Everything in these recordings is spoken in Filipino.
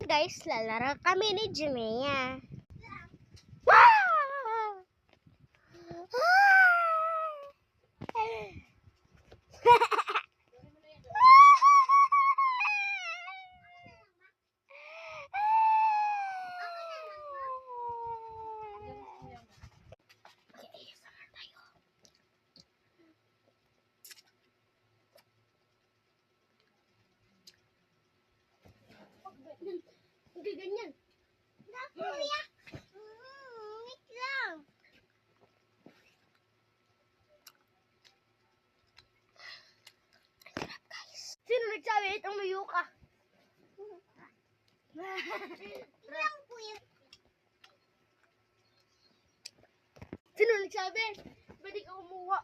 Guys, lalaro kami ni Jimea. Hindi ganyan. Kuya. Wait lang. Sino nagsabi itong luyo ka? Lang kuya. Sino nagsabi? Pwede ka kumuha.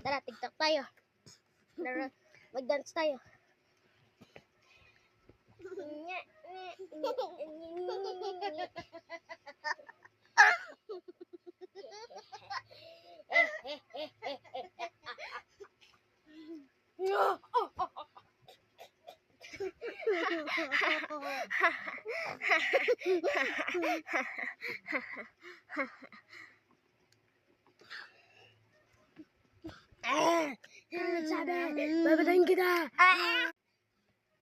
Tara, TikTok tayo. Tara, mag-dance tayo. Sino nagsabi? Babatayin kita!